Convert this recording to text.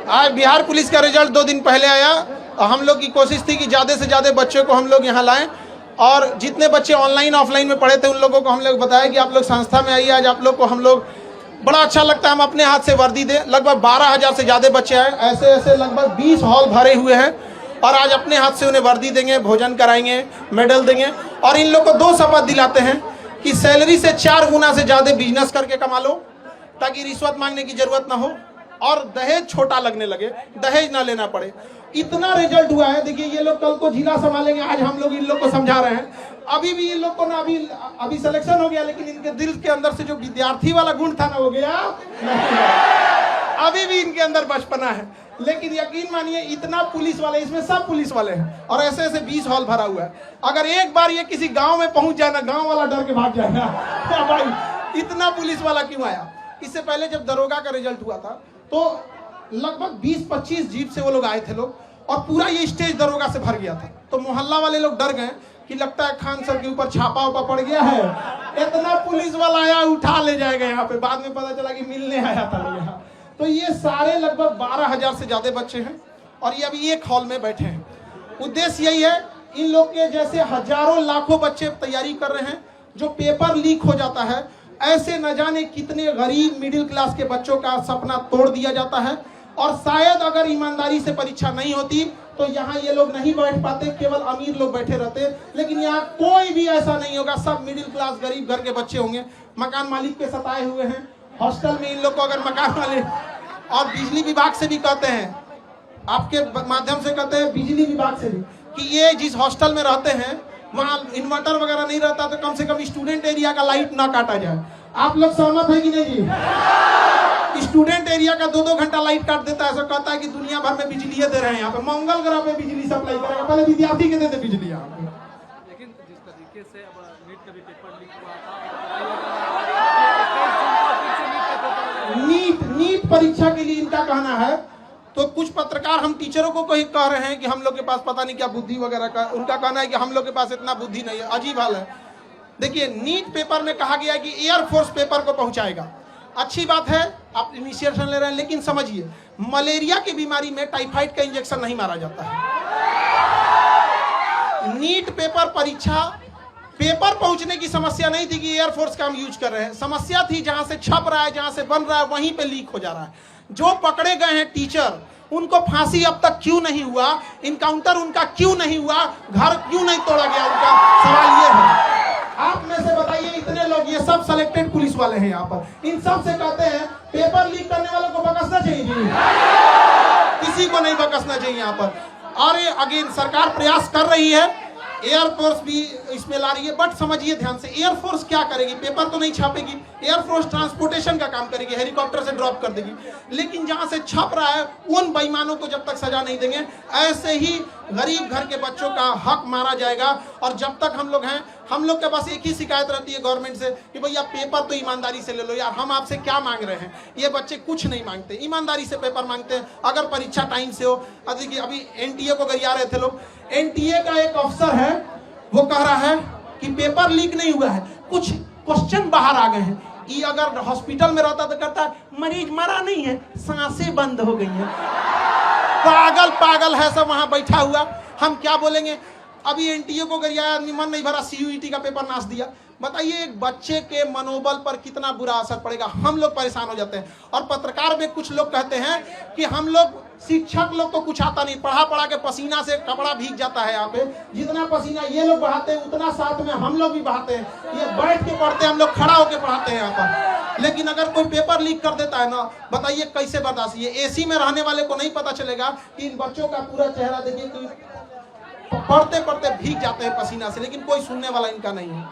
आज बिहार पुलिस का रिजल्ट 2 दिन पहले आया और हम लोग की कोशिश थी कि ज़्यादा से ज़्यादा बच्चों को हम लोग यहाँ लाएं और जितने बच्चे ऑनलाइन ऑफलाइन में पढ़े थे उन लोगों को हम लोग बताया कि आप लोग संस्था में आइए। आज आप लोग को हम लोग बड़ा अच्छा लगता है, हम अपने हाथ से वर्दी दें। लगभग 12,000 से ज़्यादा बच्चे आए, ऐसे ऐसे लगभग 20 हॉल भरे हुए हैं और आज अपने हाथ से उन्हें वर्दी देंगे, भोजन कराएंगे, मेडल देंगे और इन लोग को 2 शपथ दिलाते हैं कि सैलरी से 4 गुना से ज़्यादा बिजनेस करके कमा लो ताकि रिश्वत मांगने की जरूरत ना हो और दहेज छोटा लगने लगे, दहेज ना लेना पड़े। इतना रिजल्ट हुआ है। देखिए ये लोग कल को जिला संभालेंगे, आज हम लोग इन लोग को समझा रहे हैं। अभी भी इन लोग को ना अभी सिलेक्शन हो गया, लेकिन इनके दिल के अंदर से जो विद्यार्थी वाला गुण था ना वो गया नहीं। अभी भी इनके अंदर बचपना है, लेकिन यकीन मानिए इतना पुलिस वाले, इसमें सब पुलिस वाले हैं और ऐसे ऐसे 20 हॉल भरा हुआ है। अगर एक बार ये किसी गांव में पहुंच जाए ना, गांव वाला डर के भाग जाएगा भाई इतना पुलिस वाला क्यों आया। इससे पहले जब दरोगा का रिजल्ट हुआ था तो लगभग 20-25 जीप से वो लोग आए थे लोग और पूरा ये स्टेज दरोगा से भर गया था। तो मोहल्ला वाले लोग डर गए कि लगता है खान सर के ऊपर छापा उपा पड़ गया है, इतना पुलिस वाला आया उठा ले जाएगा यहाँ पे। बाद में पता चला कि मिलने आया था लोग यहाँ। तो ये सारे लगभग 12,000 से ज्यादा बच्चे हैं और ये अभी एक हॉल में बैठे हैं। उद्देश्य यही है, इन लोग के जैसे हजारों लाखों बच्चे तैयारी कर रहे हैं। जो पेपर लीक हो जाता है, ऐसे न जाने कितने गरीब मिडिल क्लास के बच्चों का सपना तोड़ दिया जाता है और शायद अगर ईमानदारी से परीक्षा नहीं होती तो यहाँ ये लोग नहीं बैठ पाते, केवल अमीर लोग बैठे रहते। लेकिन यहाँ कोई भी ऐसा नहीं होगा, सब मिडिल क्लास गरीब घर के बच्चे होंगे। मकान मालिक के सताए हुए हैं हॉस्टल में। इन लोग को अगर मकान मालिक और बिजली विभाग से भी कहते हैं, आपके माध्यम से कहते हैं बिजली विभाग से भी, कि ये जिस हॉस्टल में रहते हैं वहाँ इन्वर्टर वगैरह नहीं रहता तो कम से कम स्टूडेंट एरिया का लाइट ना काटा जाए। आप लोग सहमत है कि नहीं जी? स्टूडेंट एरिया का 2-2 घंटा लाइट काट देता है, ऐसा कहता है कि दुनिया भर में बिजली दे रहे हैं। यहाँ पे मंगल ग्रह पे बिजली सप्लाई करेगा, पहले विद्यार्थी के देते बिजली यहाँ पे। लेकिन जिस तरीके से अब नीट का भी पेपर लीक हुआ था, नीट परीक्षा के लिए इनका कहना है, तो कुछ पत्रकार हम टीचरों को कहीं कह रहे हैं कि हम लोग के पास पता नहीं क्या बुद्धि वगैरह का। उनका कहना है कि हम लोग के पास इतना बुद्धि नहीं है। अजीब हाल है। देखिए नीट पेपर में कहा गया कि एयरफोर्स पेपर को पहुंचाएगा, अच्छी बात है, आप इनिशिएशन ले रहे हैं। लेकिन समझिए मलेरिया की बीमारी में टाइफाइड का इंजेक्शन नहीं मारा जाता है। नीट पेपर परीक्षा पेपर पहुंचने की समस्या नहीं थी कि एयरफोर्स का हम यूज कर रहे हैं। समस्या थी जहां से छप रहा है, जहां से बन रहा है वहीं पे लीक हो जा रहा है। जो पकड़े गए हैं टीचर, उनको फांसी अब तक क्यों नहीं हुआ, इनकाउंटर उनका क्यों नहीं हुआ, घर क्यों नहीं तोड़ा गया, उनका सवाल ये है। आप में से बताइए, इतने लोग, ये सब सिलेक्टेड पुलिस वाले हैं यहाँ पर, इन सब से कहते हैं पेपर लीक करने वालों को बकसना चाहिए जी, किसी को नहीं बकसना चाहिए यहाँ पर। और अगेन सरकार प्रयास कर रही है, एयरफोर्स भी इसमें ला रही है। बट समझिए ध्यान से, एयरफोर्स क्या करेगी? पेपर तो नहीं छापेगी, एयरफोर्स ट्रांसपोर्टेशन का काम करेगी, हेलीकॉप्टर से ड्रॉप कर देगी। लेकिन जहां से छप रहा है उन बेईमानों को जब तक सजा नहीं देंगे, ऐसे ही गरीब घर के बच्चों का हक मारा जाएगा। और जब तक हम लोग हैं, हम लोग के पास एक ही शिकायत रहती है गवर्नमेंट से कि भैया पेपर तो ईमानदारी से ले लो यार, हम आपसे क्या मांग रहे हैं। ये बच्चे कुछ नहीं मांगते, ईमानदारी से पेपर मांगते हैं। अगर परीक्षा टाइम से हो, देखिए अभी एनटीए को गरिया रहे थे लोग, एनटीए का एक अफसर है वो कह रहा है कि पेपर लीक नहीं हुआ है, कुछ क्वेश्चन बाहर आ गए हैं। ये अगर हॉस्पिटल में रहता तो कहता मरीज मरा नहीं है, सांसें बंद हो गई हैं। पागल है सब वहां बैठा हुआ, हम क्या बोलेंगे। अभी एनटीए को गरियाया आदमी, मन नहीं भरा, सीयूईटी का पेपर नाश दिया। बताइए एक बच्चे के मनोबल पर कितना बुरा असर पड़ेगा। हम लोग परेशान हो जाते हैं। और पत्रकार में कुछ लोग कहते हैं कि हम लोग शिक्षक लोग को कुछ आता नहीं, पढ़ा के पसीना से कपड़ा भीग जाता है। यहाँ पे जितना पसीना ये लोग बहाते हैं उतना साथ में हम लोग भी बहाते हैं। ये बैठ के पढ़ते हैं, हम लोग खड़ा होकर पढ़ाते हैं यहाँ पर। लेकिन अगर कोई पेपर लीक कर देता है ना, बताइए कैसे बर्दाश्त। ये एसी में रहने वाले को नहीं पता चलेगा कि इन बच्चों का पूरा चेहरा देखिए, पढ़ते पढ़ते भीग जाते हैं पसीना से, लेकिन कोई सुनने वाला इनका नहीं है।